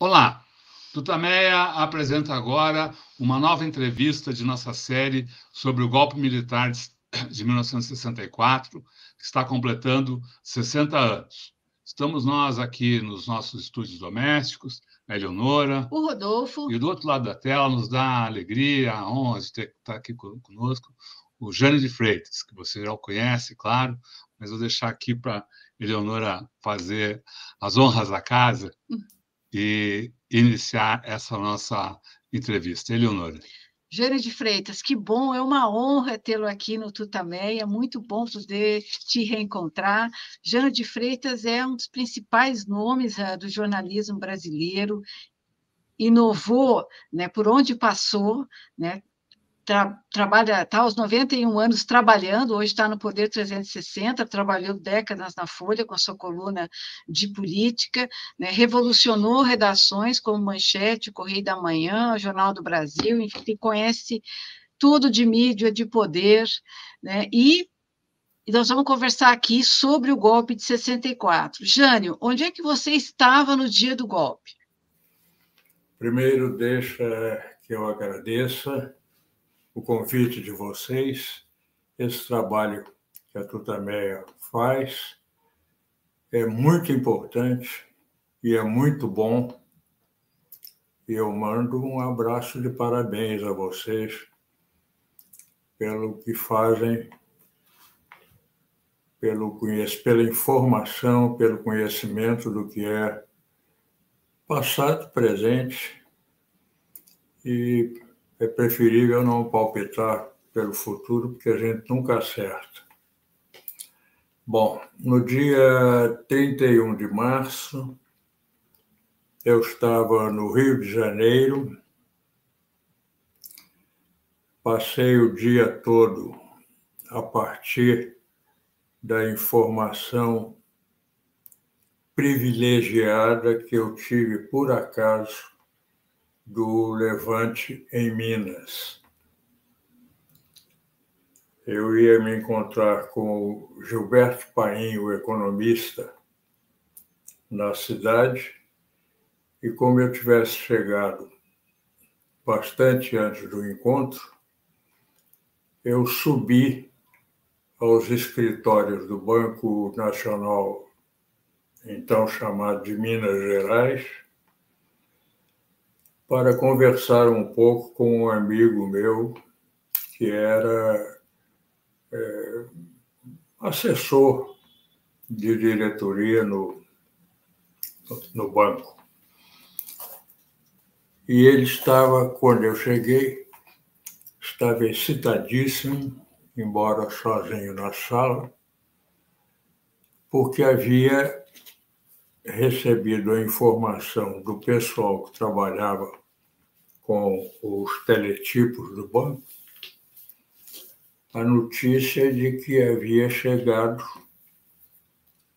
Olá, Tutameia apresenta agora uma nova entrevista de nossa série sobre o golpe militar de 1964, que está completando 60 anos. Estamos nós aqui nos nossos estúdios domésticos, a Eleonora. O Rodolfo. E do outro lado da tela nos dá a alegria, a honra de estar aqui conosco, o Jânio de Freitas, que você já o conhece, claro, mas vou deixar aqui para Eleonora fazer as honras da casa e iniciar essa nossa entrevista. Eleonora. Jânio de Freitas, que bom, é uma honra tê-lo aqui no Tutameia, é muito bom poder te reencontrar. Jânio de Freitas é um dos principais nomes do jornalismo brasileiro, inovou, né, por onde passou, né, trabalha, está aos 91 anos trabalhando, hoje está no Poder 360, trabalhou décadas na Folha com a sua coluna de política, né, revolucionou redações como Manchete, Correio da Manhã, Jornal do Brasil, enfim, conhece tudo de mídia, de poder, né, e nós vamos conversar aqui sobre o golpe de 64. Jânio, onde é que você estava no dia do golpe? Primeiro, deixa que eu agradeça o convite de vocês. Esse trabalho que a Tutameia faz é muito importante e é muito bom. E eu mando um abraço de parabéns a vocês pelo que fazem, pela informação, pelo conhecimento do que é passado, presente, e é preferível não palpitar pelo futuro, porque a gente nunca acerta. Bom, no dia 31 de março, eu estava no Rio de Janeiro, passei o dia todo a partir da informação privilegiada que eu tive, por acaso, do levante em Minas. Eu ia me encontrar com o Gilberto Paim, o economista, na cidade, e como eu tivesse chegado bastante antes do encontro, eu subi aos escritórios do Banco Nacional, então chamado de Minas Gerais, para conversar um pouco com um amigo meu que era assessor de diretoria no banco. E ele estava, quando eu cheguei, estava excitadíssimo, embora sozinho na sala, porque havia recebido a informação do pessoal que trabalhava com os teletipos do banco, a notícia de que havia chegado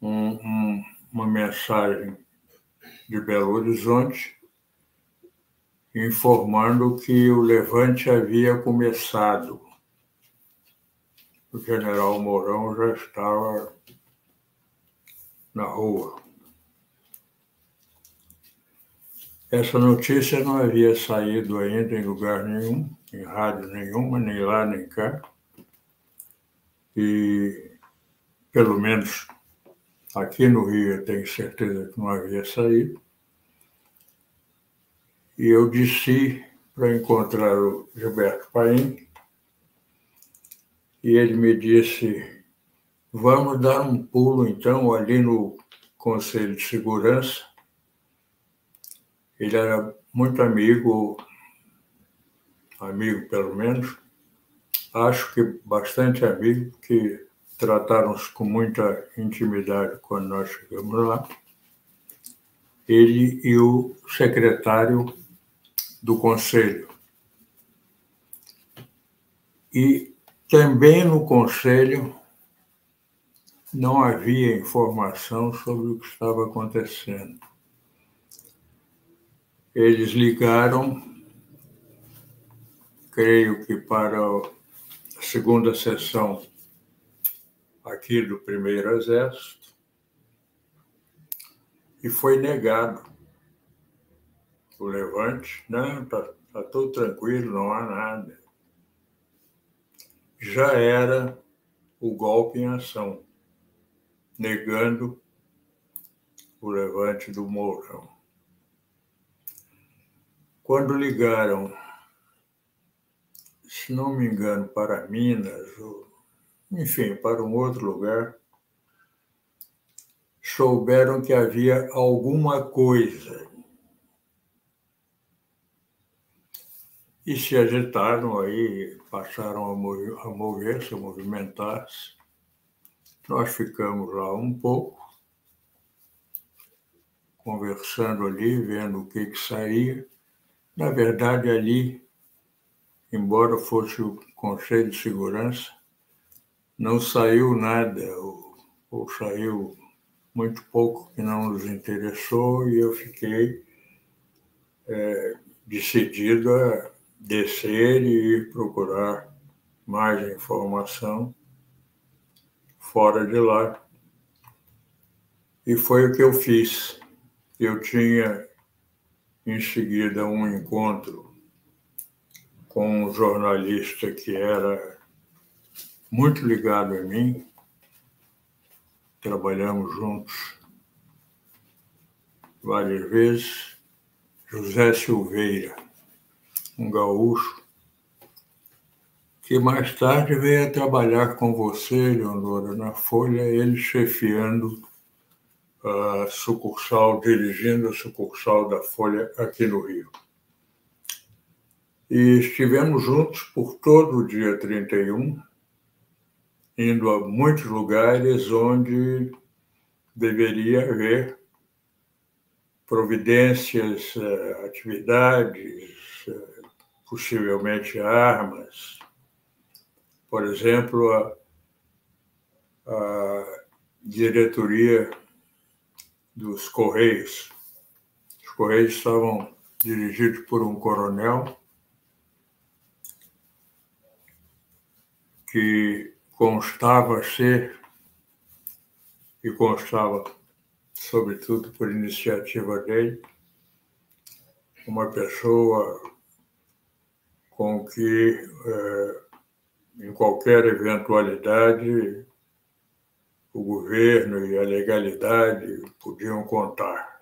uma mensagem de Belo Horizonte informando que o levante havia começado. O general Mourão já estava na rua. Essa notícia não havia saído ainda em lugar nenhum, em rádio nenhuma, nem lá nem cá. E, pelo menos aqui no Rio, eu tenho certeza que não havia saído. E eu desci para encontrar o Gilberto Paim, e ele me disse: vamos dar um pulo, então, ali no Conselho de Segurança. Ele era muito amigo pelo menos, acho que bastante amigo, porque trataram-se com muita intimidade quando nós chegamos lá. Ele e o secretário do Conselho. E também no Conselho não havia informação sobre o que estava acontecendo. Eles ligaram, creio que para a segunda sessão aqui do Primeiro Exército, e foi negado. o levante. Não, tá tudo tranquilo, não há nada. Já era o golpe em ação, negando o levante do Mourão. Quando ligaram, se não me engano, para Minas, ou, enfim, para um outro lugar, souberam que havia alguma coisa. E se agitaram aí, passaram a mover-se, a movimentar-se. Nós ficamos lá um pouco, conversando ali, vendo o que saía. Na verdade, ali, embora fosse o Conselho de Segurança, não saiu nada, ou saiu muito pouco que não nos interessou, e eu fiquei decidido a descer e ir procurar mais informação fora de lá. E foi o que eu fiz. Eu tinha, em seguida, um encontro com um jornalista que era muito ligado a mim. Trabalhamos juntos várias vezes. José Silveira, um gaúcho, que mais tarde veio a trabalhar com você, Leonora, na Folha, ele chefiando a sucursal, dirigindo a sucursal da Folha aqui no Rio. E estivemos juntos por todo o dia 31, indo a muitos lugares onde deveria haver providências, atividades, possivelmente armas. Por exemplo, a diretoria dos Correios. Os Correios estavam dirigidos por um coronel que constava ser, e constava, sobretudo por iniciativa dele, uma pessoa com que, em qualquer eventualidade, o governo e a legalidade podiam contar.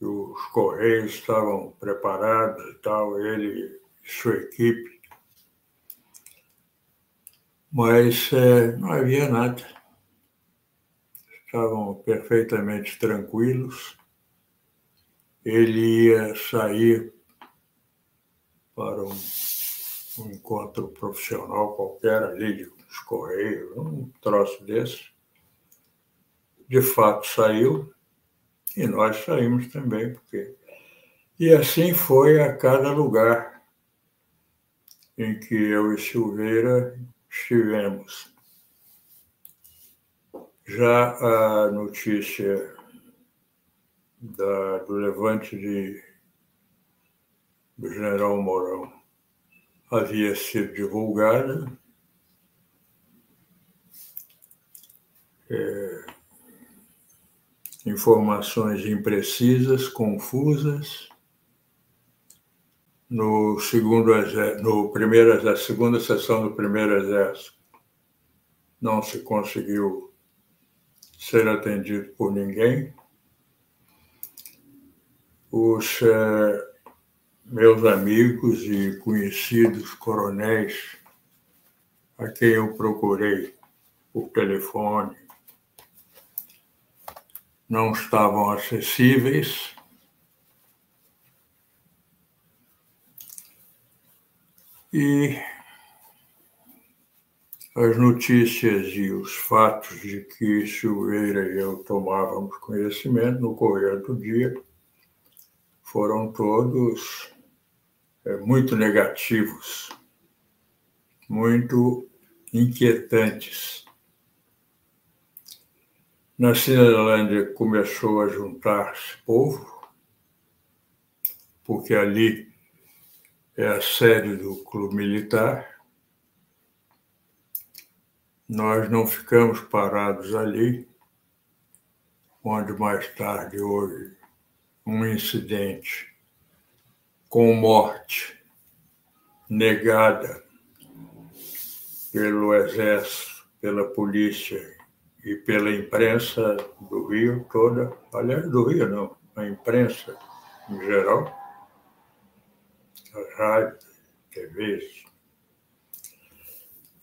Os Correios estavam preparados e tal, ele e sua equipe. Mas não havia nada. Estavam perfeitamente tranquilos. Ele ia sair para um encontro profissional qualquer ali dos Correios, um troço desse. De fato, saiu, e nós saímos também, porque... E assim foi a cada lugar em que eu e Silveira estivemos. Já a notícia do levante do general Mourão havia sido divulgada. Informações imprecisas, confusas. Na segunda sessão do primeiro exército, não se conseguiu ser atendido por ninguém. Os meus amigos e conhecidos coronéis, a quem eu procurei por telefone, não estavam acessíveis. E as notícias e os fatos de que Silveira e eu tomávamos conhecimento no correr do dia foram todos muito negativos, muito inquietantes. Na Cinelândia começou a juntar-se povo, porque ali é a sede do Clube Militar. Nós não ficamos parados ali, onde mais tarde houve um incidente com morte negada pelo Exército, pela polícia e pela imprensa do Rio toda, aliás, do Rio não, a imprensa em geral, as rádios, TVs,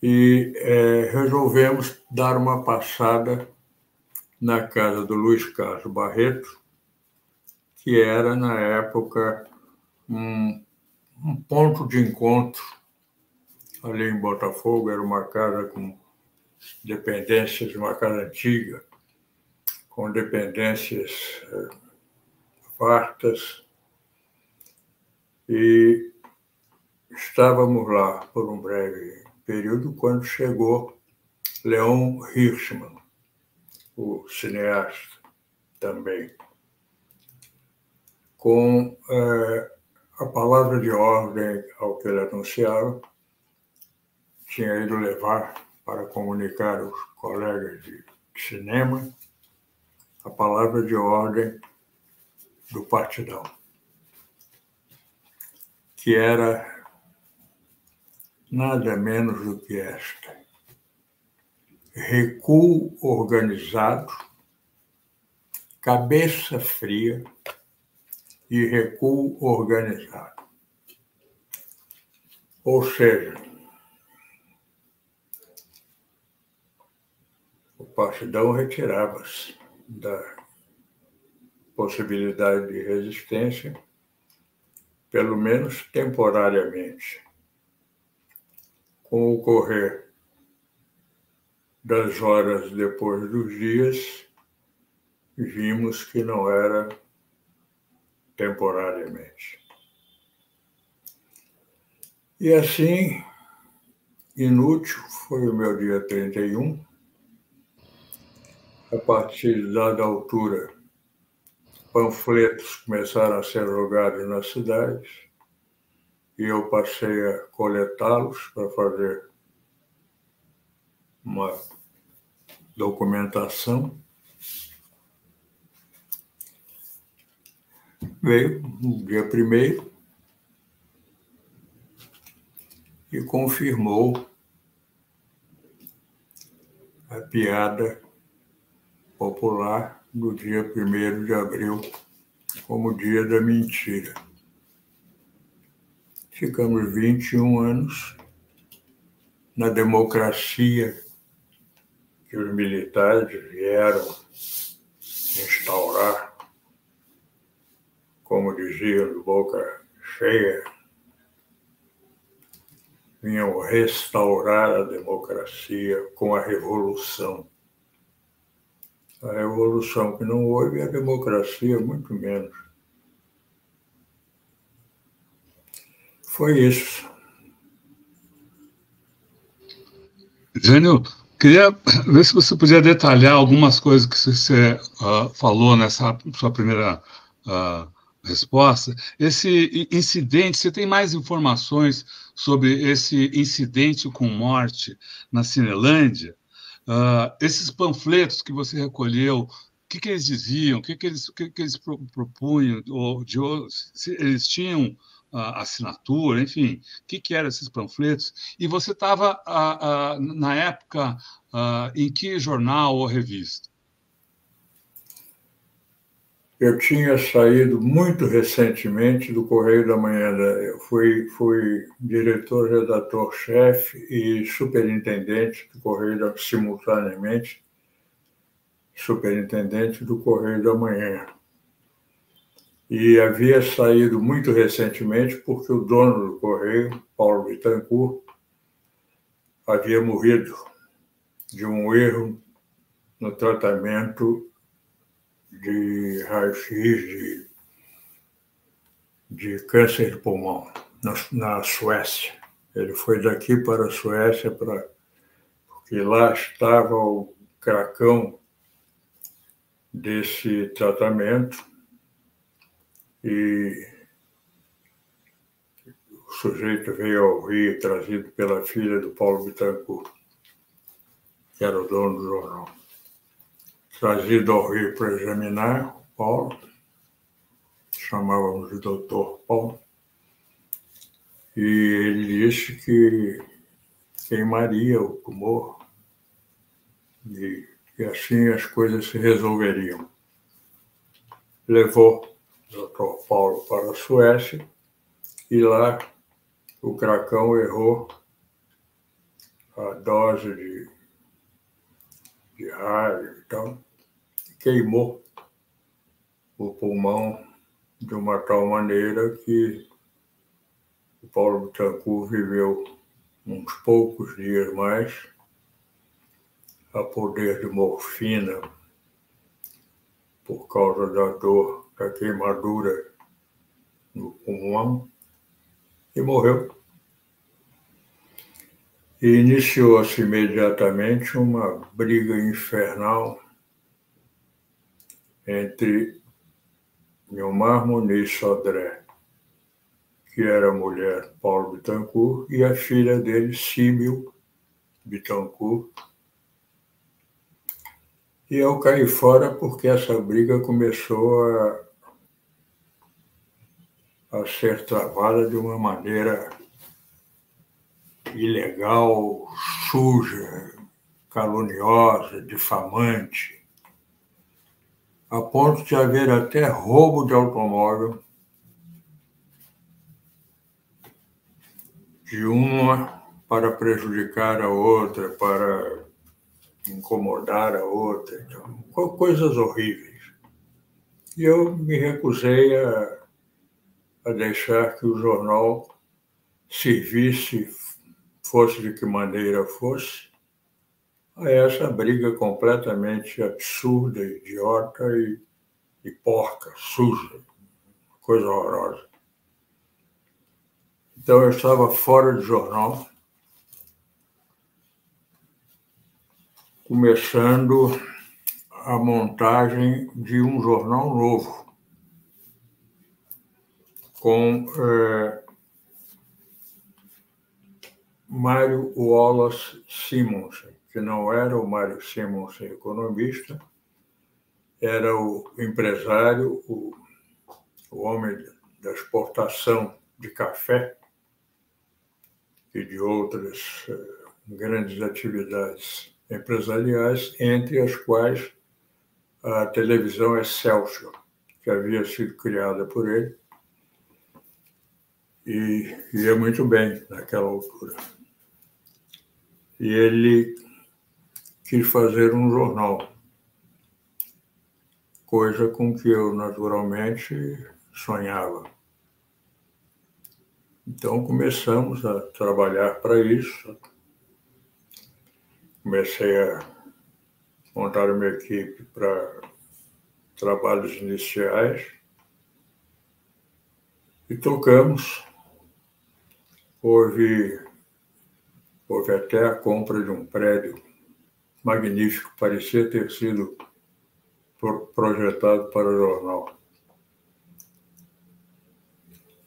e resolvemos dar uma passada na casa do Luiz Carlos Barreto, que era, na época, um ponto de encontro ali em Botafogo. Era uma casa com dependências, uma casa antiga, com dependências fartas, e estávamos lá por um breve período quando chegou Leon Hirschman, o cineasta também, com a palavra de ordem ao que ele anunciava. Tinha ido levar para comunicar aos colegas de cinema a palavra de ordem do Partidão, que era nada menos do que esta: recuo organizado, cabeça fria e recuo organizado. Ou seja, o Partidão retirava-se da possibilidade de resistência, pelo menos temporariamente. Com o correr das horas depois dos dias, vimos que não era temporariamente. E assim, inútil foi o meu dia 31. A partir de dada altura, panfletos começaram a ser jogados nas cidades e eu passei a coletá-los para fazer uma documentação. Veio no dia 1º e confirmou a piada popular do dia 1º de abril como dia da mentira. Ficamos 21 anos na democracia que os militares vieram instaurar, como diziam de boca cheia, vinham restaurar a democracia com a revolução. A revolução que não houve e a democracia muito menos. Foi isso. Jânio, queria ver se você podia detalhar algumas coisas que você falou nessa sua primeira resposta. Esse incidente, você tem mais informações sobre esse incidente com morte na Cinelândia? Esses panfletos que você recolheu, o que eles diziam, o que eles propunham, se eles tinham assinatura, enfim, o que eram esses panfletos? E você estava, na época, em que jornal ou revista? Eu tinha saído muito recentemente do Correio da Manhã. Eu fui diretor, redator-chefe e superintendente do Correio simultaneamente, superintendente do Correio da Manhã. E havia saído muito recentemente porque o dono do Correio, Paulo Bittencourt, havia morrido de um erro no tratamento de raio-x de câncer de pulmão na Suécia. Ele foi daqui para a Suécia porque lá estava o cracão desse tratamento e o sujeito veio ao Rio trazido pela filha do Paulo Bittencourt, que era o dono do jornal. Trazido ao Rio para examinar, Paulo, chamávamos de Dr. Paulo, e ele disse que queimaria o tumor e assim as coisas se resolveriam. Levou o Dr. Paulo para a Suécia e lá o Cracão errou a dose de raio e tal, queimou o pulmão de uma tal maneira que o Paulo Bittencourt viveu uns poucos dias mais a poder de morfina por causa da dor, da queimadura no pulmão, e morreu. E iniciou-se imediatamente uma briga infernal entre Nilmar Muniz Sodré, que era a mulher Paulo Bittencourt, e a filha dele, Símil Bittencourt. E eu caí fora porque essa briga começou a ser travada de uma maneira ilegal, suja, caluniosa, difamante, a ponto de haver até roubo de automóvel de uma para prejudicar a outra, para incomodar a outra, então, coisas horríveis. E eu me recusei a deixar que o jornal servisse, fosse de que maneira fosse, a essa briga completamente absurda, idiota e porca, suja, coisa horrorosa. Então eu estava fora do jornal, começando a montagem de um jornal novo, com Mário Wallace Simonsen, que não era o Mário Simonsen economista, era o empresário, o homem da exportação de café e de outras grandes atividades empresariais, entre as quais a televisão Excelsior, que havia sido criada por ele, e ia muito bem naquela altura. E ele quis fazer um jornal, coisa com que eu naturalmente sonhava. Então começamos a trabalhar para isso. Comecei a montar uma equipe para trabalhos iniciais e tocamos. Houve até a compra de um prédio magnífico, parecia ter sido projetado para o jornal.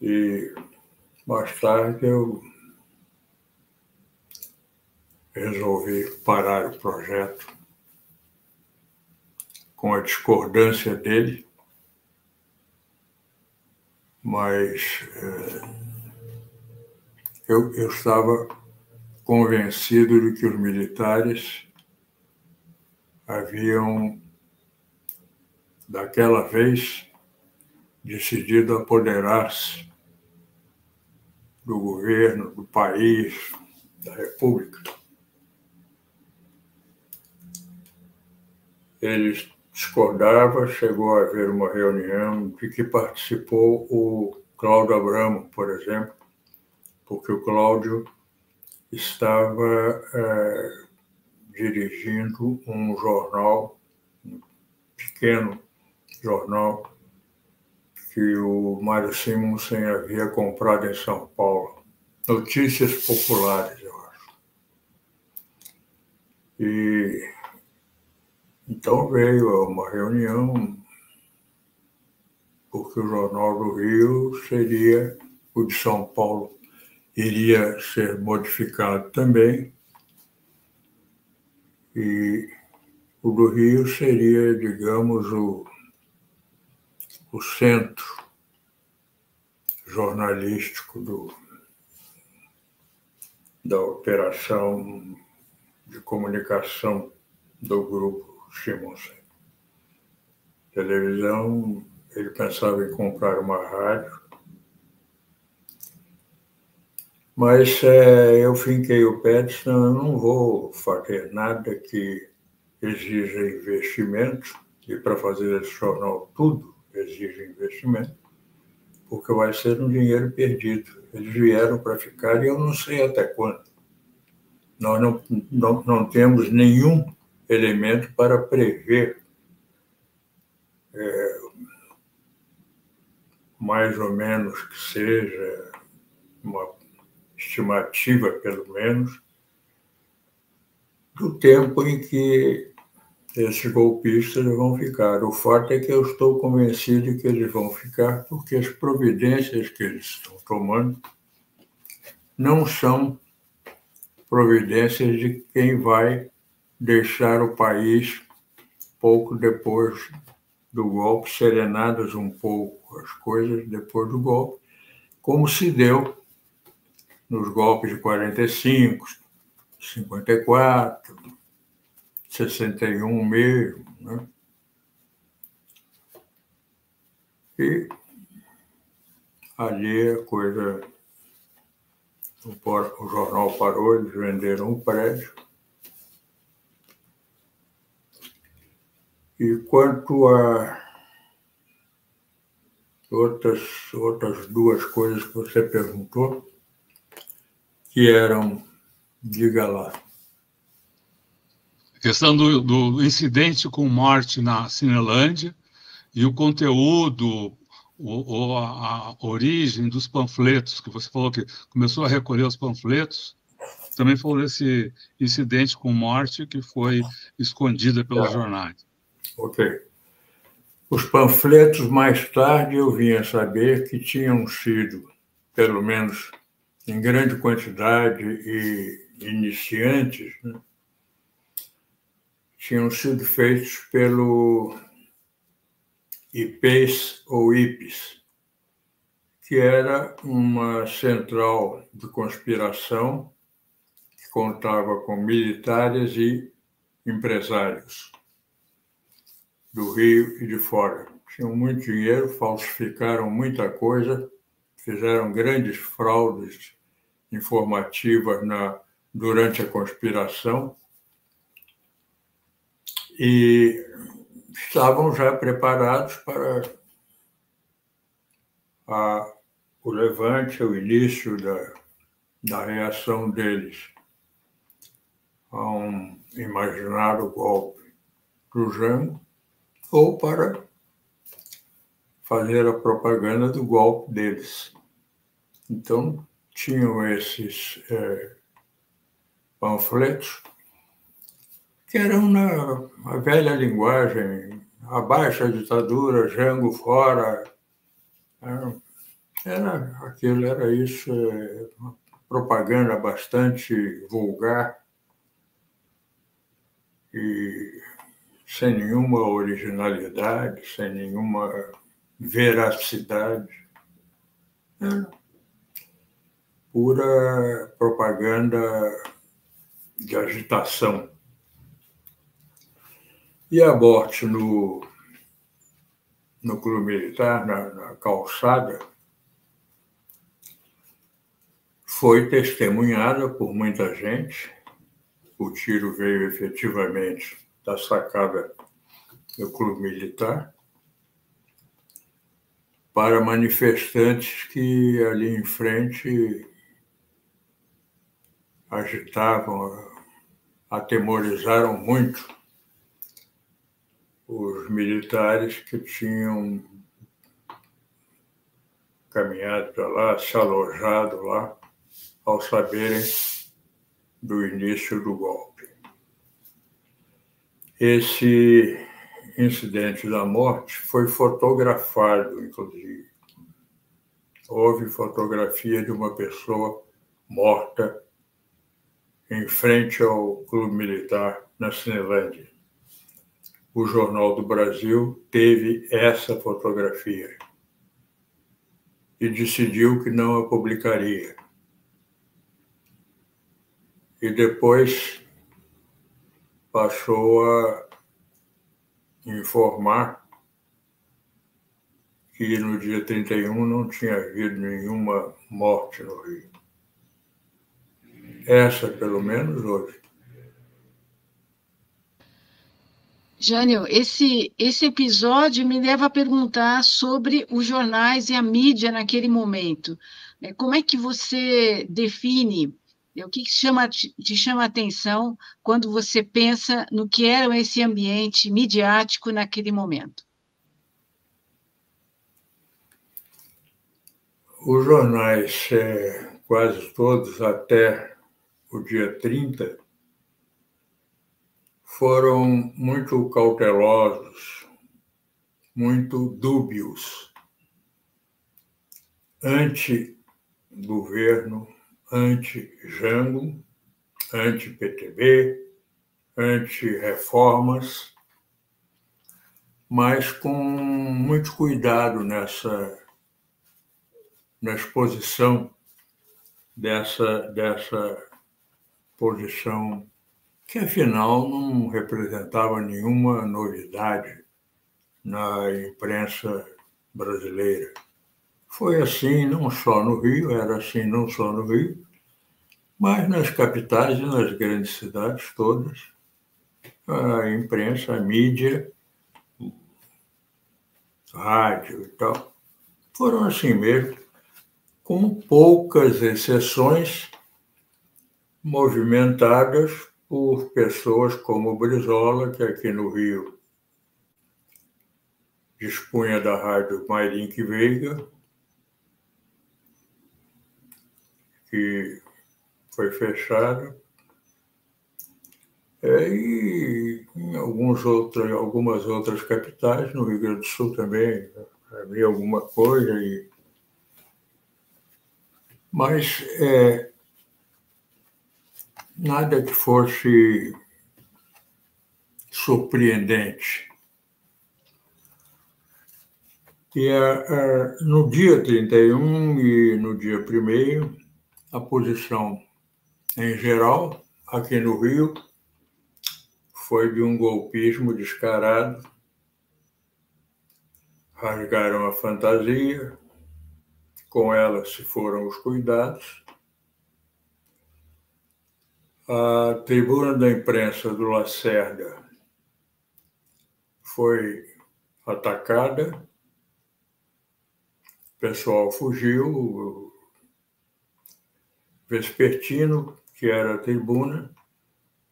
E mais tarde eu resolvi parar o projeto com a discordância dele, mas eu estava convencido de que os militares haviam, daquela vez, decidido apoderar-se do governo, do país, da República. Eles discordavam, chegou a haver uma reunião de que participou o Cláudio Abramo, por exemplo, porque o Cláudio estava dirigindo um jornal, um pequeno jornal, que o Mário Simonsen havia comprado em São Paulo. Notícias Populares, eu acho. E então veio uma reunião, porque o Jornal do Rio seria, o de São Paulo iria ser modificado também, e o do Rio seria, digamos, o centro jornalístico da operação de comunicação do grupo Simonsen. Televisão, ele pensava em comprar uma rádio, mas eu finquei o pé, disse, não, eu não vou fazer nada que exija investimento, e para fazer esse jornal tudo exige investimento, porque vai ser um dinheiro perdido. Eles vieram para ficar e eu não sei até quando. Nós não temos nenhum elemento para prever mais ou menos que seja uma estimativa, pelo menos, do tempo em que esses golpistas vão ficar. O fato é que eu estou convencido de que eles vão ficar porque as providências que eles estão tomando não são providências de quem vai deixar o país pouco depois do golpe, serenadas um pouco as coisas depois do golpe, como se deu nos golpes de 45, 54, 61 mesmo, né? E ali a coisa, o jornal parou, eles venderam o prédio. E quanto a outras duas coisas que você perguntou, que eram, diga lá. A questão do incidente com morte na Cinelândia e o conteúdo, ou a origem dos panfletos, que você falou que começou a recolher os panfletos, também falou desse incidente com morte que foi escondida pelos jornais. Ok. Os panfletos, mais tarde, eu vim a saber que tinham sido, pelo menos em grande quantidade e iniciantes, né, tinham sido feitos pelo IPES ou IPES, que era uma central de conspiração que contava com militares e empresários do Rio e de fora. Tinham muito dinheiro, falsificaram muita coisa, fizeram grandes fraudes informativas durante a conspiração e estavam já preparados para o levante, o início da reação deles a um imaginário golpe do Jango, ou para fazer a propaganda do golpe deles. Então, tinham esses panfletos que eram na velha linguagem, abaixo a ditadura, Jango fora. Era isso, uma propaganda bastante vulgar e sem nenhuma originalidade, sem nenhuma veracidade. Era pura propaganda de agitação. E a morte no clube militar, na calçada, foi testemunhada por muita gente. O tiro veio efetivamente da sacada do clube militar para manifestantes que ali em frente agitavam, atemorizaram muito os militares que tinham caminhado para lá, se alojado lá, ao saberem do início do golpe. Esse incidente da morte foi fotografado, inclusive. Houve fotografia de uma pessoa morta em frente ao clube militar na Cinelândia. O Jornal do Brasil teve essa fotografia. e decidiu que não a publicaria. E depois passou a informar que no dia 31 não tinha havido nenhuma morte no Rio. Essa, pelo menos, hoje. Jânio, esse episódio me leva a perguntar sobre os jornais e a mídia naquele momento. Como é que você define, o que te chama a atenção quando você pensa no que era esse ambiente midiático naquele momento? Os jornais, quase todos, até o dia 30, foram muito cautelosos, muito dúbios, anti-governo, anti-Jango, anti-PTB, anti-reformas, mas com muito cuidado na exposição dessa posição que, afinal, não representava nenhuma novidade na imprensa brasileira. Foi assim não só no Rio, era assim não só no Rio, mas nas capitais e nas grandes cidades todas. A imprensa, a mídia, rádio e tal, foram assim mesmo, com poucas exceções movimentadas por pessoas como Brizola, que aqui no Rio dispunha da rádio Mairink Veiga, que foi fechada, e em algumas outras capitais, no Rio Grande do Sul também, havia alguma coisa, mas nada que fosse surpreendente. E no dia 31 e no dia 1º, a posição em geral, aqui no Rio, foi de um golpismo descarado. Rasgaram a fantasia, com ela se foram os cuidados. A tribuna da imprensa do Lacerda foi atacada, o pessoal fugiu, o Vespertino, que era a tribuna,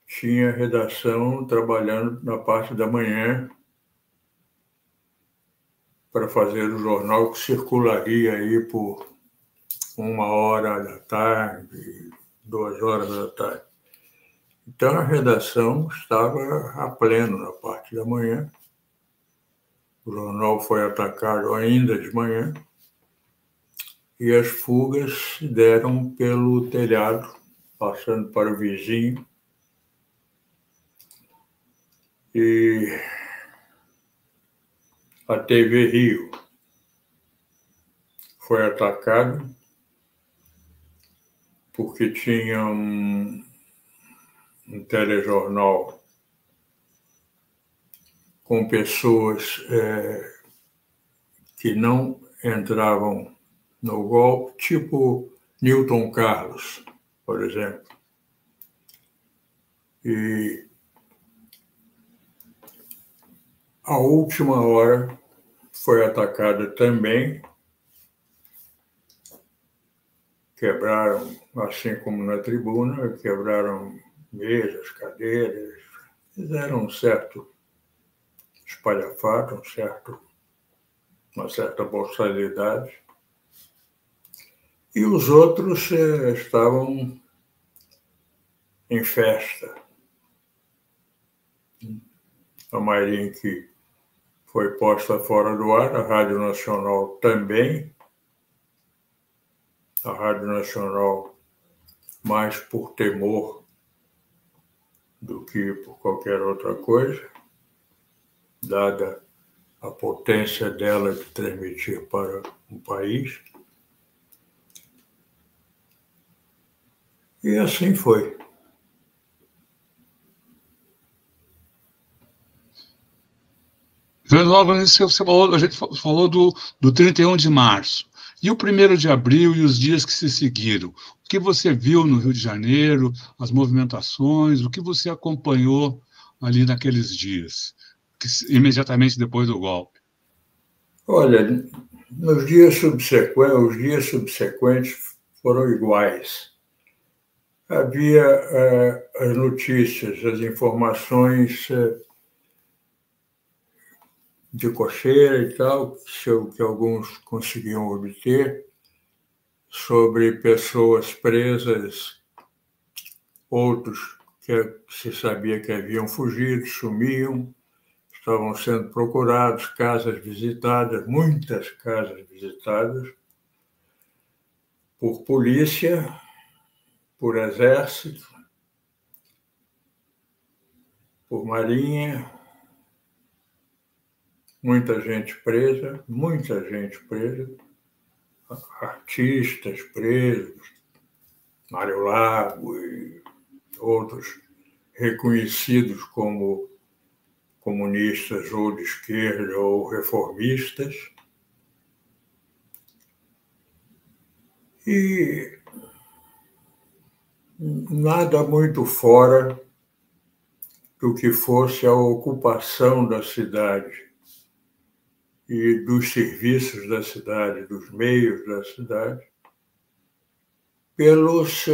tinha redação trabalhando na parte da manhã para fazer o jornal que circularia aí por 1h da tarde, 2h da tarde. Então, a redação estava a pleno na parte da manhã. O jornal foi atacado ainda de manhã e as fugas se deram pelo telhado, passando para o vizinho. E a TV Rio foi atacada porque tinha um telejornal com pessoas que não entravam no golpe, tipo Newton Carlos, por exemplo. E a última hora foi atacada também. Quebraram, assim como na tribuna, quebraram mesas, cadeiras, fizeram um certo espalhafato, uma certa boçalidade. E os outros estavam em festa. A Mairink foi posta fora do ar, a Rádio Nacional também. A Rádio Nacional, mais por temor do que por qualquer outra coisa, dada a potência dela de transmitir para o país. E assim foi. Logo nisso você falou, a gente falou do 31 de março. E o 1º de abril e os dias que se seguiram? O que você viu no Rio de Janeiro, as movimentações, o que você acompanhou ali naqueles dias, imediatamente depois do golpe? Olha, os dias subsequentes foram iguais. Havia as notícias, as informações de cocheira e tal, que alguns conseguiam obter, sobre pessoas presas, outros que se sabia que haviam fugido, sumiam, estavam sendo procurados, casas visitadas, muitas casas visitadas, por polícia, por exército, por marinha, muita gente presa, artistas presos, Mário Lago e outros reconhecidos como comunistas ou de esquerda ou reformistas. E nada muito fora do que fosse a ocupação da cidade e dos serviços da cidade, dos meios da cidade, pelos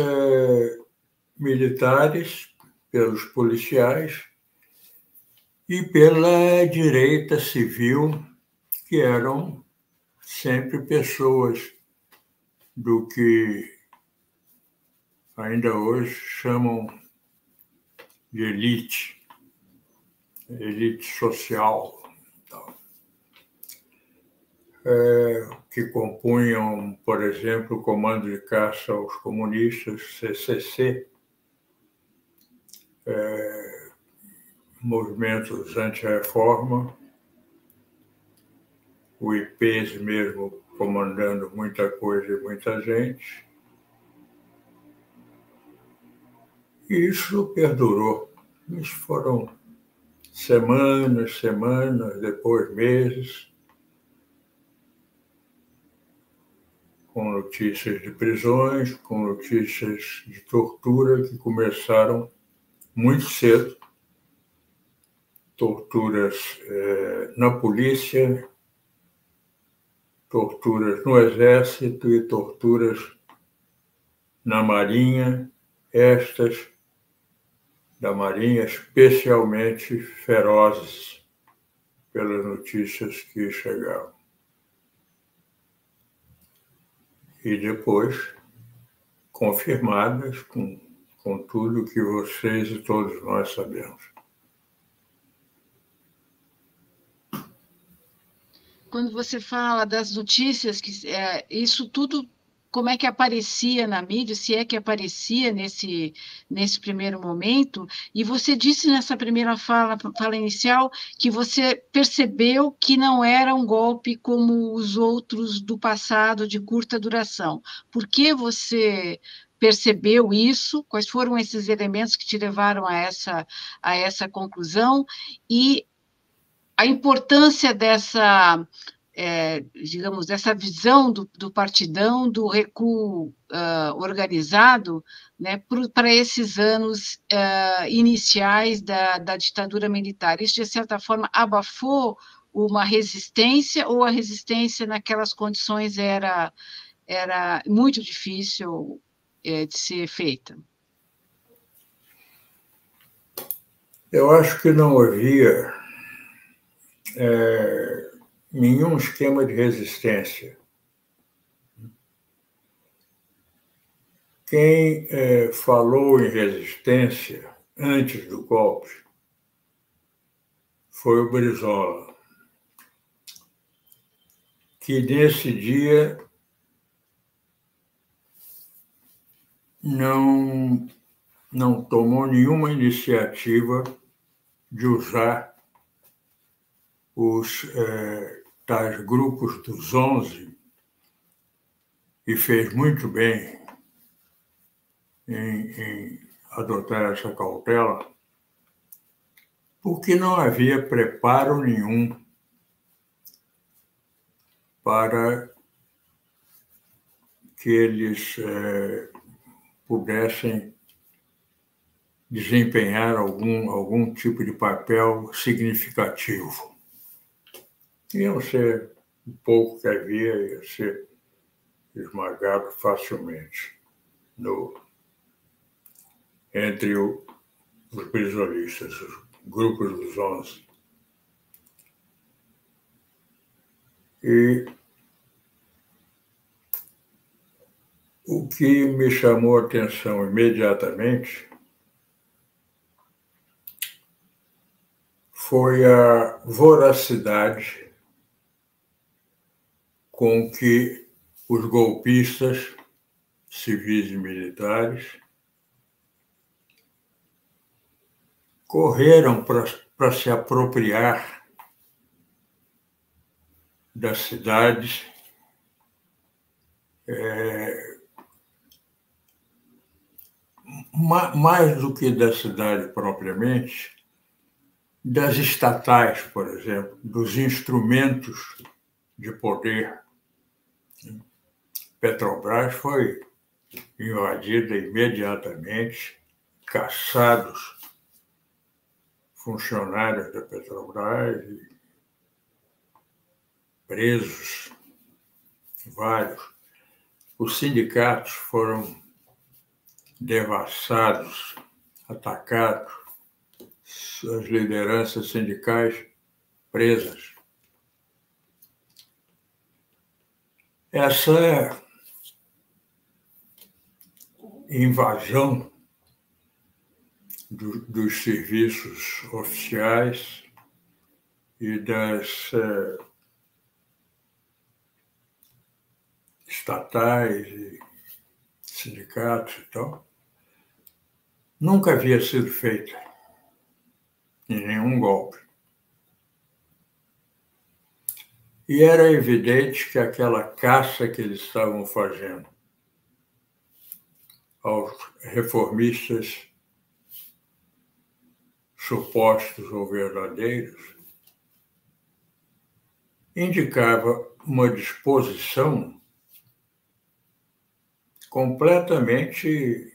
militares, pelos policiais e pela direita civil, que eram sempre pessoas do que ainda hoje chamam de elite social, que compunham, por exemplo, o Comando de Caça aos Comunistas, CCC, movimentos anti-reforma, o IPES mesmo comandando muita coisa e muita gente. E isso perdurou. Isso foram semanas, depois meses, com notícias de prisões, com notícias de tortura que começaram muito cedo. Torturas na polícia, torturas no exército e torturas na marinha, estas da marinha especialmente ferozes pelas notícias que chegavam. E depois confirmadas com tudo que vocês e todos nós sabemos. Quando você fala das notícias, isso tudo, como é que aparecia na mídia, se é que aparecia nesse primeiro momento, e você disse nessa primeira fala inicial que você percebeu que não era um golpe como os outros do passado de curta duração. Por que você percebeu isso? Quais foram esses elementos que te levaram a essa conclusão? E a importância dessa, digamos, dessa visão do partidão, do recuo organizado, né, para esses anos iniciais da ditadura militar. Isso, de certa forma, abafou uma resistência, ou a resistência naquelas condições era muito difícil de ser feita? Eu acho que não havia nenhum esquema de resistência. Quem falou em resistência antes do golpe foi o Brizola, que nesse dia não tomou nenhuma iniciativa de usar os tais grupos dos 11, e fez muito bem, em adotar essa cautela, porque não havia preparo nenhum para que eles pudessem desempenhar algum tipo de papel significativo. Iam ser, o pouco que havia ia ser esmagado facilmente entre os brisolistas, os grupos dos 11. E o que me chamou a atenção imediatamente foi a voracidade com que os golpistas, civis e militares, correram para se apropriar das cidades, mais do que da cidade propriamente, das estatais, por exemplo, dos instrumentos de poder. Petrobras foi invadida imediatamente, caçados funcionários da Petrobras, presos, vários. Os sindicatos foram devassados, atacados, as lideranças sindicais presas. Essa invasão dos serviços oficiais e das estatais e sindicatos e tal, nunca havia sido feita em nenhum golpe. E era evidente que aquela caça que eles estavam fazendo aos reformistas supostos ou verdadeiros indicava uma disposição completamente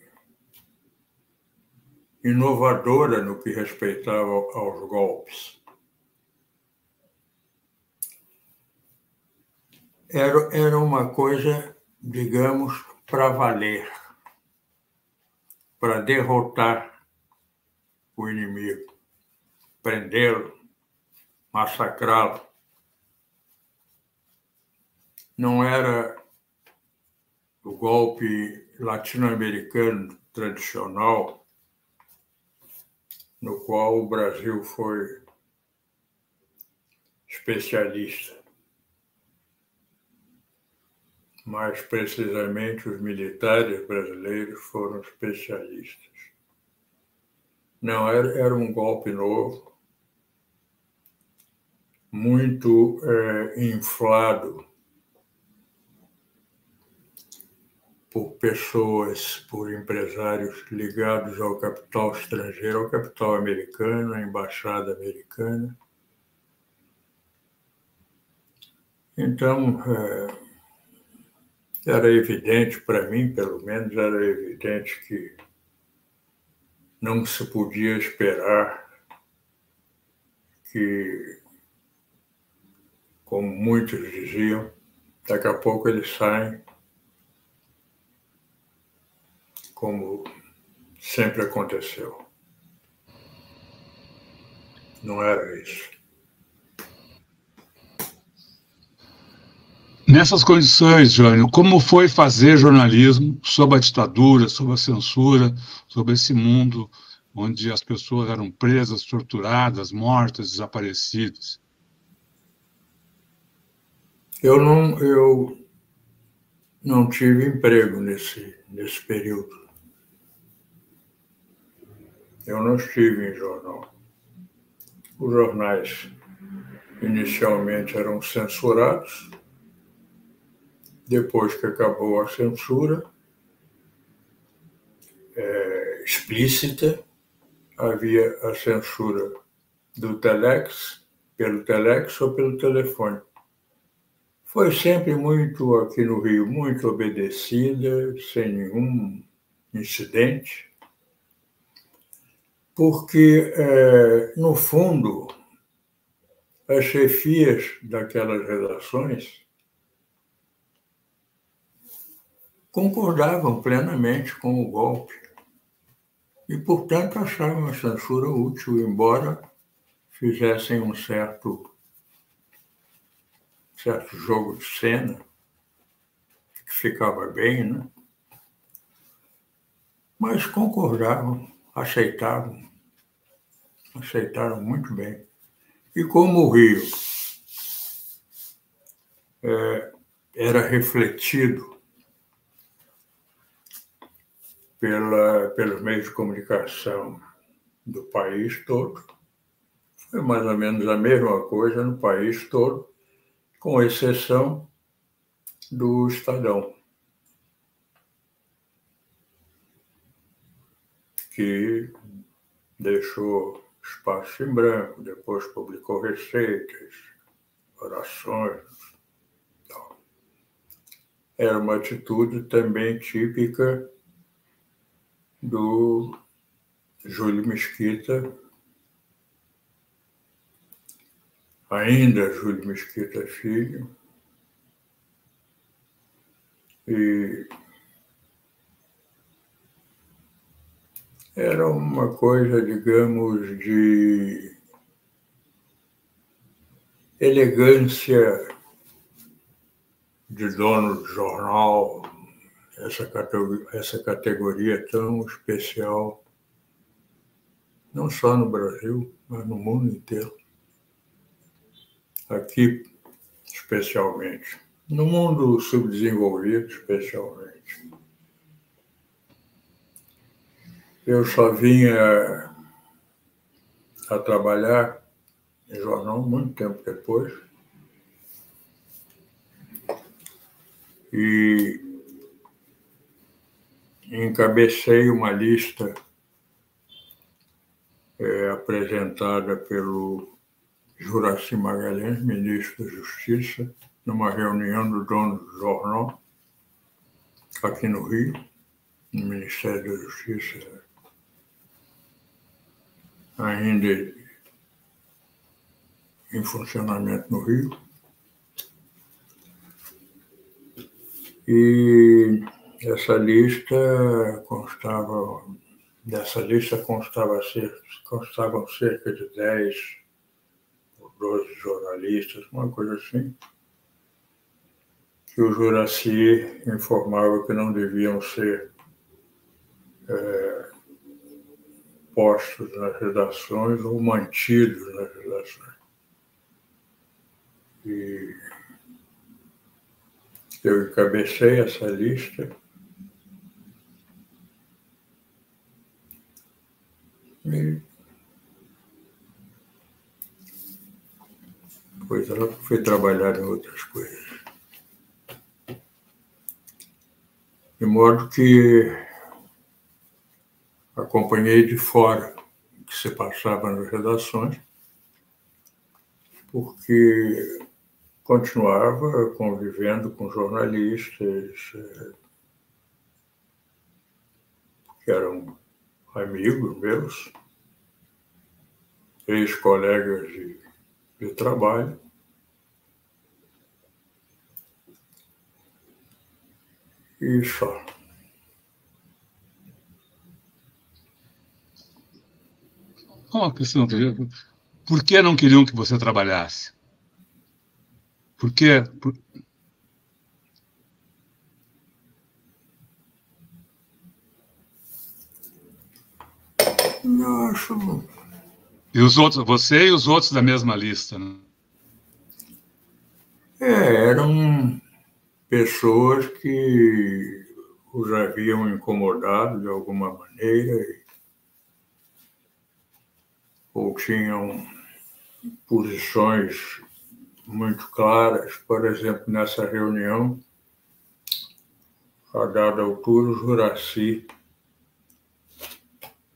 inovadora no que respeitava aos golpes. Era uma coisa, digamos, para valer, para derrotar o inimigo, prendê-lo, massacrá-lo. Não era o golpe latino-americano tradicional, no qual o Brasil foi especialista. Mais precisamente, os militares brasileiros foram especialistas. Não, era um golpe novo, muito inflado por pessoas, por empresários ligados ao capital estrangeiro, ao capital americano, à embaixada americana. Então, era evidente, para mim, pelo menos, era evidente que não se podia esperar que, como muitos diziam, daqui a pouco eles saem, como sempre aconteceu. Não era isso. Nessas condições, Jânio, como foi fazer jornalismo sob a ditadura, sob a censura, sob esse mundo onde as pessoas eram presas, torturadas, mortas, desaparecidas? Eu não tive emprego nesse período. Eu não estive em jornal. Os jornais inicialmente eram censurados. Depois que acabou a censura, explícita, havia a censura do telex, pelo telex ou pelo telefone. Foi sempre muito, aqui no Rio, muito obedecida, sem nenhum incidente, porque, no fundo, as chefias daquelas redações concordavam plenamente com o golpe e, portanto, achavam a censura útil, embora fizessem um certo jogo de cena, que ficava bem, né? Mas concordavam, aceitaram muito bem. E como o Rio era refletido pelos meios de comunicação do país todo, foi mais ou menos a mesma coisa no país todo, com exceção do Estadão, que deixou espaço em branco, depois publicou receitas, orações. Tal. Era uma atitude também típica do Júlio Mesquita, ainda Júlio Mesquita Filho, e era uma coisa, digamos, de elegância de dono de jornal, essa categoria tão especial, não só no Brasil, mas no mundo inteiro. Aqui, especialmente. No mundo subdesenvolvido, especialmente. Eu só vinha a trabalhar em jornal muito tempo depois. E encabecei uma lista apresentada pelo Juracy Magalhães, ministro da Justiça, numa reunião do dono do jornal, aqui no Rio, no Ministério da Justiça, ainda em funcionamento no Rio. E constavam cerca de 10 ou 12 jornalistas, uma coisa assim, que o Juracy informava que não deviam ser postos nas redações ou mantidos nas redações. E eu encabecei essa lista e depois ela foi trabalhar em outras coisas. De modo que acompanhei de fora o que se passava nas redações, porque continuava convivendo com jornalistas que eram amigos meus, ex-colegas de trabalho. E só. Uma questão, por que não queriam que você trabalhasse? Por quê? Eu acho... E os outros, você e os outros da mesma lista, né? Eram pessoas que os haviam incomodado de alguma maneira ou tinham posições muito claras. Por exemplo, nessa reunião, a dada altura, o Juracy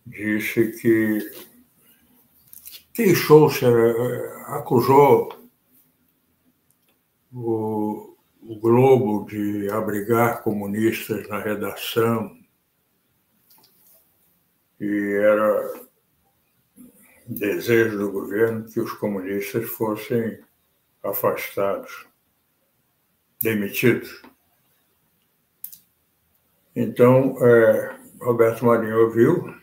disse que queixou-se, acusou o Globo de abrigar comunistas na redação, e era desejo do governo que os comunistas fossem afastados, demitidos. Então, Roberto Marinho ouviu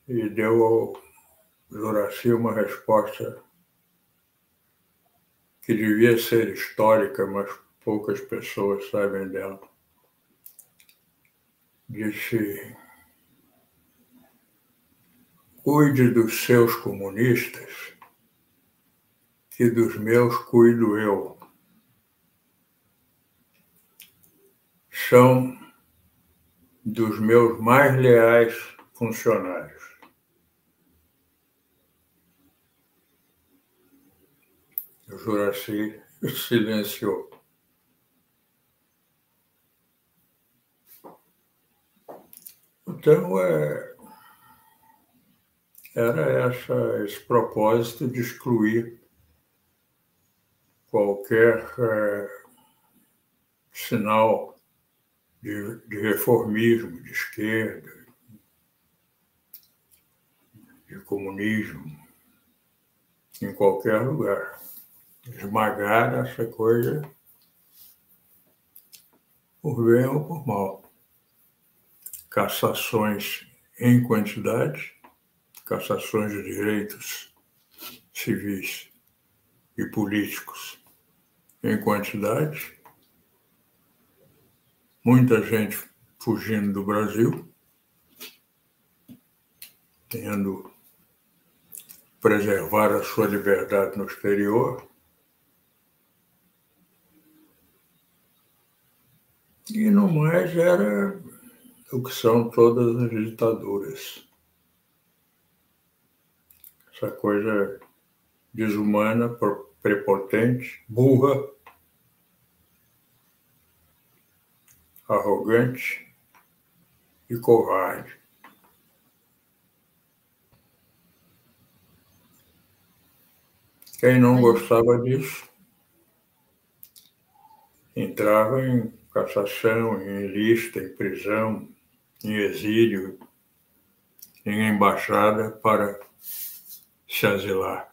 e deu ao Juracy uma resposta que devia ser histórica, mas poucas pessoas sabem dela. Disse: cuide dos seus comunistas, que dos meus cuido eu. São dos meus mais leais funcionários. O Juracy silenciou. Então, era esse propósito de excluir qualquer sinal de reformismo, de esquerda, de comunismo, em qualquer lugar. Esmagar essa coisa por bem ou por mal. Cassações em quantidade, cassações de direitos civis e políticos em quantidade, muita gente fugindo do Brasil, tendo preservar a sua liberdade no exterior, e no mais era o que são todas as ditaduras. Essa coisa desumana, prepotente, burra, arrogante e covarde. Quem não gostava disso entrava em cassação, em lista, em prisão, em exílio, em embaixada para se asilar.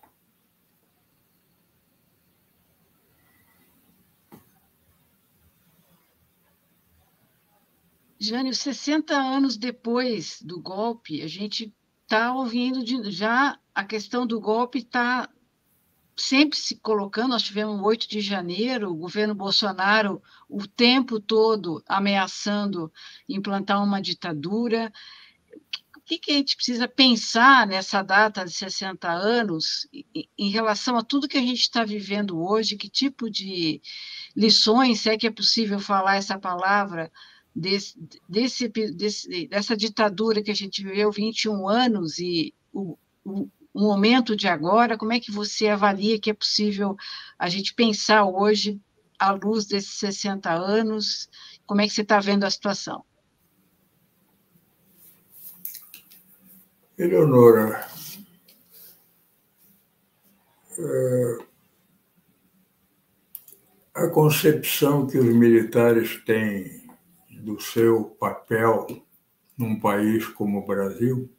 Jânio, 60 anos depois do golpe, a gente está ouvindo já a questão do golpe está sempre se colocando. Nós tivemos o 8 de janeiro, o governo Bolsonaro o tempo todo ameaçando implantar uma ditadura. O que a gente precisa pensar nessa data de 60 anos em relação a tudo que a gente está vivendo hoje? Que tipo de lições, se é que é possível falar essa palavra, dessa ditadura que a gente viveu 21 anos e o momento de agora? Como é que você avalia que é possível a gente pensar hoje, à luz desses 60 anos? Como é que você está vendo a situação? Eleonora, a concepção que os militares têm do seu papel num país como o Brasil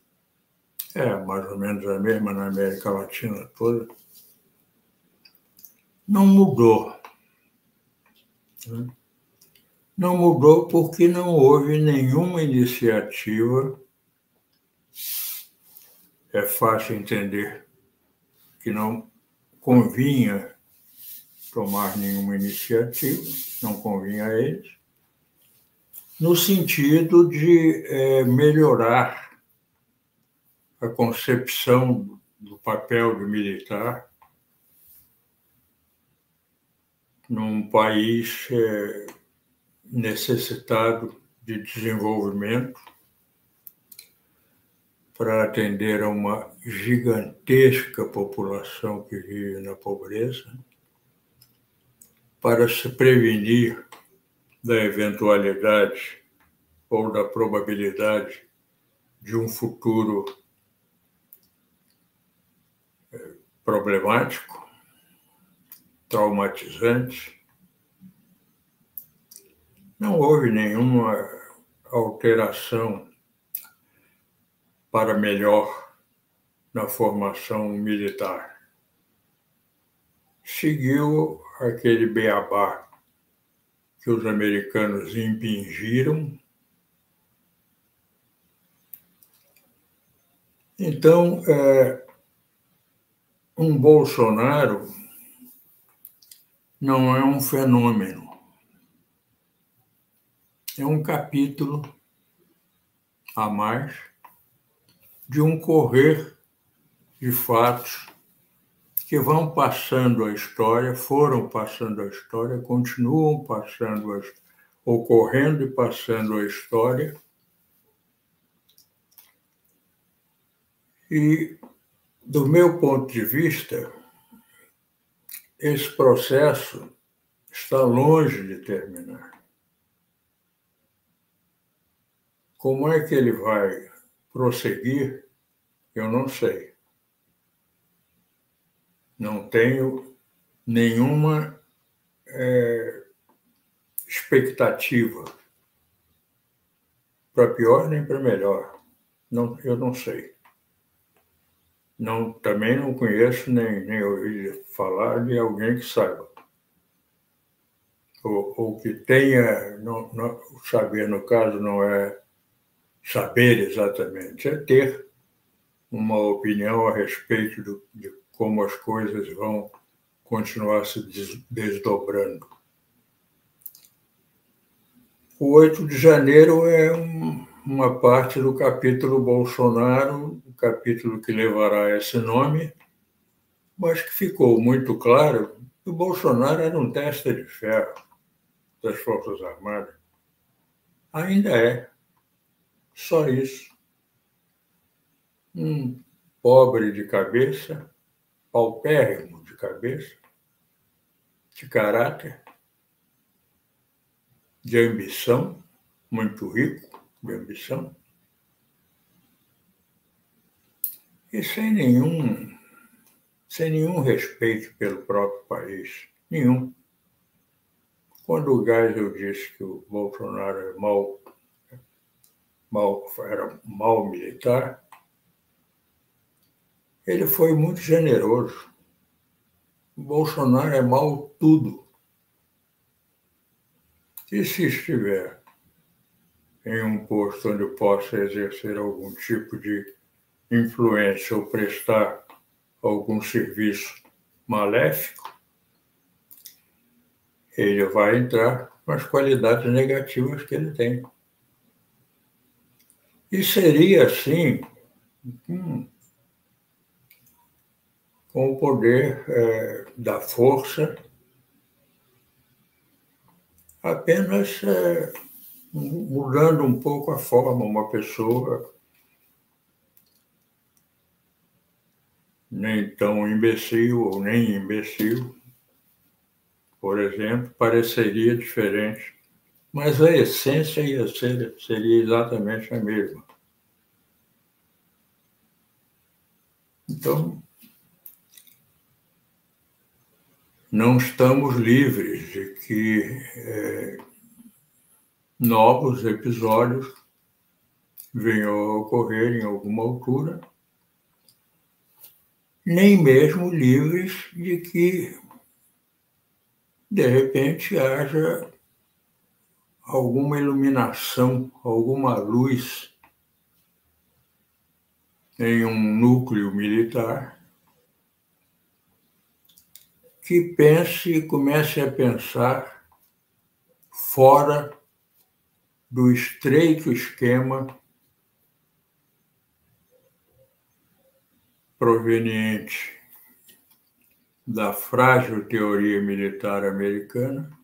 é mais ou menos a mesma na América Latina toda, não mudou. Não mudou porque não houve nenhuma iniciativa. É fácil entender que não convinha tomar nenhuma iniciativa, não convinha a eles, no sentido de melhorar a concepção do papel do militar num país necessitado de desenvolvimento para atender a uma gigantesca população que vive na pobreza, para se prevenir da eventualidade ou da probabilidade de um futuro problemático, traumatizante. Não houve nenhuma alteração para melhor na formação militar. Seguiu aquele beabá que os americanos impingiram. Então, um Bolsonaro não é um fenômeno. É um capítulo a mais de um correr de fatos que vão passando a história, foram passando a história, continuam passando, ocorrendo e passando a história. E, do meu ponto de vista, esse processo está longe de terminar. Como é que ele vai prosseguir? Eu não sei. Não tenho nenhuma expectativa, para pior nem para melhor. Não, eu não sei. Não, também não conheço, nem ouvi falar de alguém que saiba. Ou que tenha, saber, no caso, não é saber exatamente, é ter uma opinião a respeito de como as coisas vão continuar se desdobrando. O 8 de janeiro é uma parte do capítulo Bolsonaro, o capítulo que levará esse nome, mas que ficou muito claro que o Bolsonaro era um testa de ferro das Forças Armadas. Ainda é. Só isso. Um pobre de cabeça, paupérrimo de cabeça, de caráter, de ambição, muito rico de ambição, e sem nenhum respeito pelo próprio país, nenhum. Quando o Geisel disse que o Bolsonaro era mau militar, ele foi muito generoso. O Bolsonaro é mau tudo. E se estiver em um posto onde possa exercer algum tipo de influência ou prestar algum serviço maléfico, ele vai entrar com as qualidades negativas que ele tem. E seria assim, com o poder da força, apenas mudando um pouco a forma. Uma pessoa nem tão imbecil ou nem imbecil, por exemplo, pareceria diferente, mas a essência seria exatamente a mesma. Então, não estamos livres de que novos episódios venham a ocorrer em alguma altura, nem mesmo livres de que, de repente, haja alguma iluminação, alguma luz em um núcleo militar que pense e comece a pensar fora do estreito esquema proveniente da frágil teoria militar americana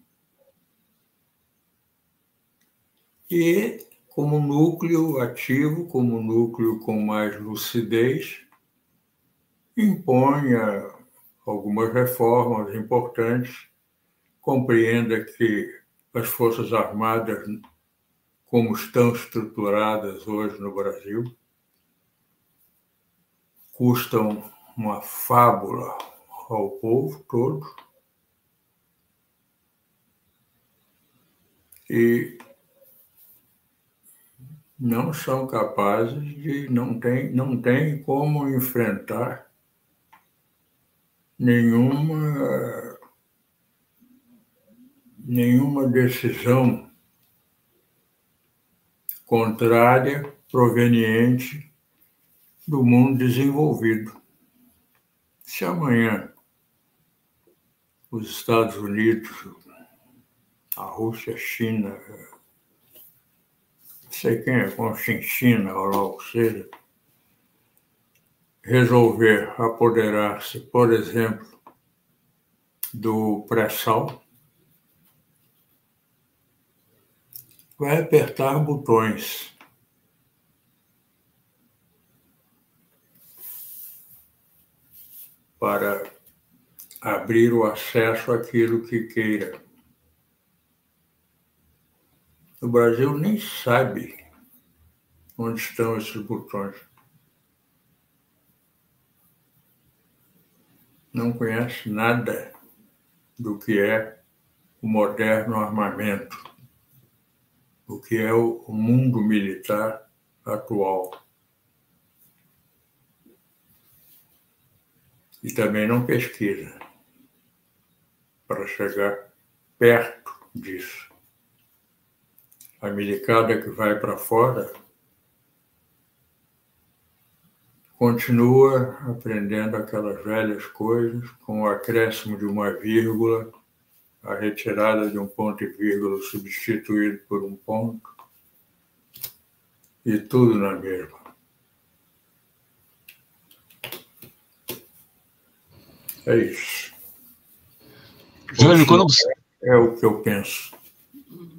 e, como núcleo ativo, como núcleo com mais lucidez, imponha algumas reformas importantes, compreenda que as Forças Armadas, como estão estruturadas hoje no Brasil, custam uma fábula ao povo todo e não são capazes de, não tem como enfrentar nenhuma decisão contrária proveniente do mundo desenvolvido. Se amanhã os Estados Unidos, a Rússia, a China, não sei quem é, com China, ou lá o que seja, resolver apoderar-se, por exemplo, do pré-sal, vai apertar botões para abrir o acesso àquilo que queira. O Brasil nem sabe onde estão esses botões. Não conhece nada do que é o moderno armamento, o que é o mundo militar atual. E também não pesquisa para chegar perto disso. A milicada que vai para fora continua aprendendo aquelas velhas coisas, com o acréscimo de uma vírgula, a retirada de um ponto e vírgula substituído por um ponto, e tudo na mesma. É isso. Jânio, quando você... É o que eu penso.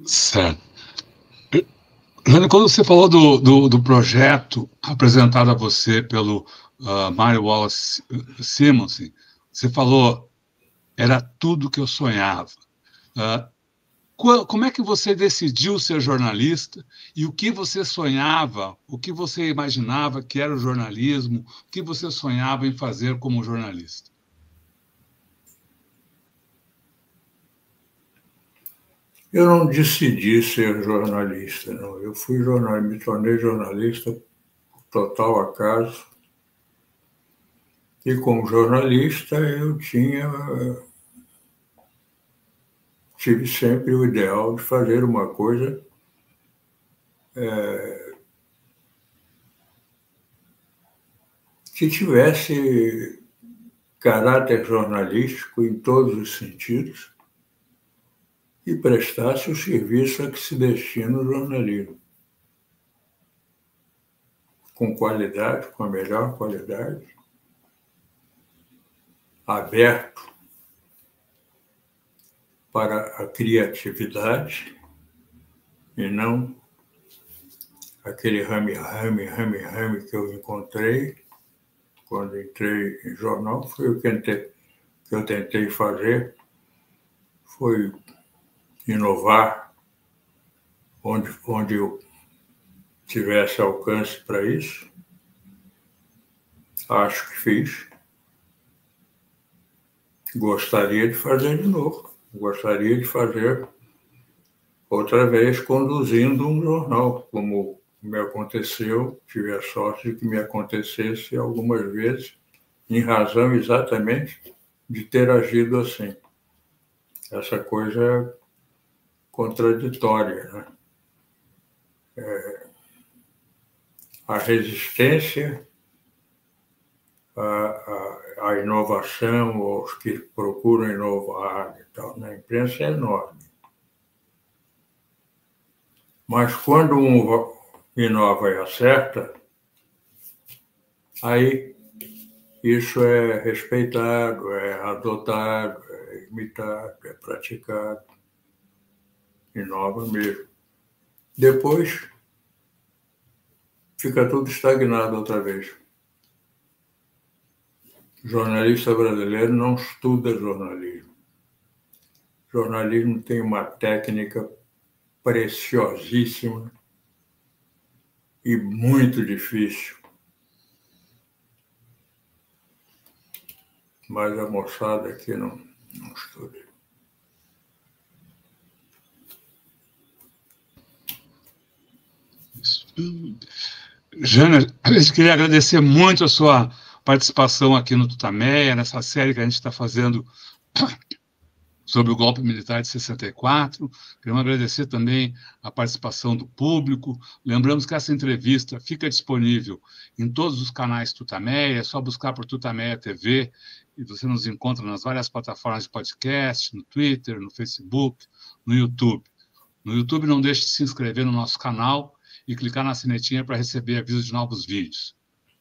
Certo. Jânio, quando você falou do projeto apresentado a você pelo Mário Wallace Simonsen, você falou, era tudo que eu sonhava. Como é que você decidiu ser jornalista e o que você sonhava, o que você imaginava que era o jornalismo, o que você sonhava em fazer como jornalista? Eu não decidi ser jornalista, não. Eu fui jornalista, me tornei jornalista por total acaso. E como jornalista eu tive sempre o ideal de fazer uma coisa que tivesse caráter jornalístico em todos os sentidos e prestasse o serviço a que se destina o jornalismo. Com qualidade, com a melhor qualidade, aberto para a criatividade e não aquele rame que eu encontrei quando entrei em jornal. Foi o que eu tentei fazer, foi inovar onde eu tivesse alcance para isso. Acho que fiz. Gostaria de fazer de novo. Gostaria de fazer outra vez conduzindo um jornal, como me aconteceu, tive a sorte de que me acontecesse algumas vezes, em razão exatamente de ter agido assim. Essa coisa contraditória, né? A resistência à inovação, aos que procuram inovar e tal, na imprensa é enorme. Mas quando um inova e acerta, aí isso é respeitado, é adotado, é imitado, é praticado. Inova mesmo. Depois fica tudo estagnado outra vez. O jornalista brasileiro não estuda jornalismo. O jornalismo tem uma técnica preciosíssima e muito difícil. Mas a moçada aqui não estuda. Jânio, a gente queria agradecer muito a sua participação aqui no Tutameia, nessa série que a gente está fazendo sobre o golpe militar de 64. Queremos agradecer também a participação do público. Lembramos que essa entrevista fica disponível em todos os canais Tutameia, é só buscar por Tutameia TV, e você nos encontra nas várias plataformas de podcast, no Twitter, no Facebook, no YouTube. No YouTube, não deixe de se inscrever no nosso canal e clicar na sinetinha para receber avisos de novos vídeos.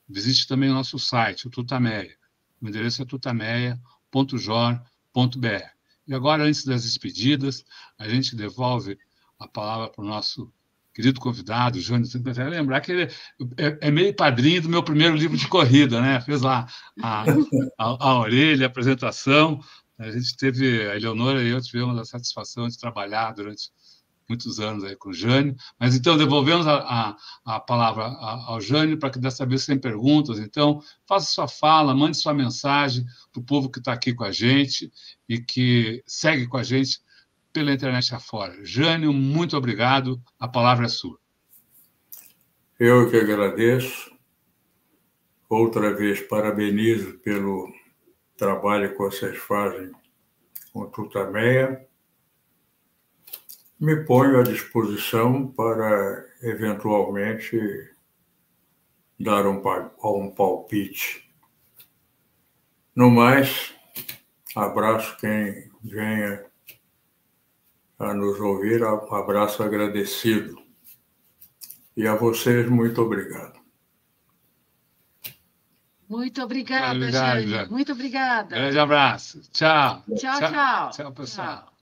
Visite também o nosso site, o Tutameia. O endereço é tutameia.jor.br. E agora, antes das despedidas, a gente devolve a palavra para o nosso querido convidado, Jânio. Lembrar que ele é meio padrinho do meu primeiro livro de corrida, né? Fez lá a orelha, a apresentação. A gente teve, a Eleonora e eu tivemos a satisfação de trabalhar durante muitos anos aí com o Jânio. Mas, então, devolvemos a palavra ao Jânio para que dessa vez sem perguntas. Então, faça sua fala, mande sua mensagem para o povo que está aqui com a gente e que segue com a gente pela internet afora. Jânio, muito obrigado. A palavra é sua. Eu que agradeço. Outra vez, parabenizo pelo trabalho que vocês fazem com o Tutameia. Me ponho à disposição para, eventualmente, dar um palpite. No mais, abraço quem venha a nos ouvir, abraço agradecido. E a vocês, muito obrigado. Muito obrigada, Jânio. Muito obrigada. Grande abraço. Tchau. Tchau, tchau. Tchau, pessoal. Tchau.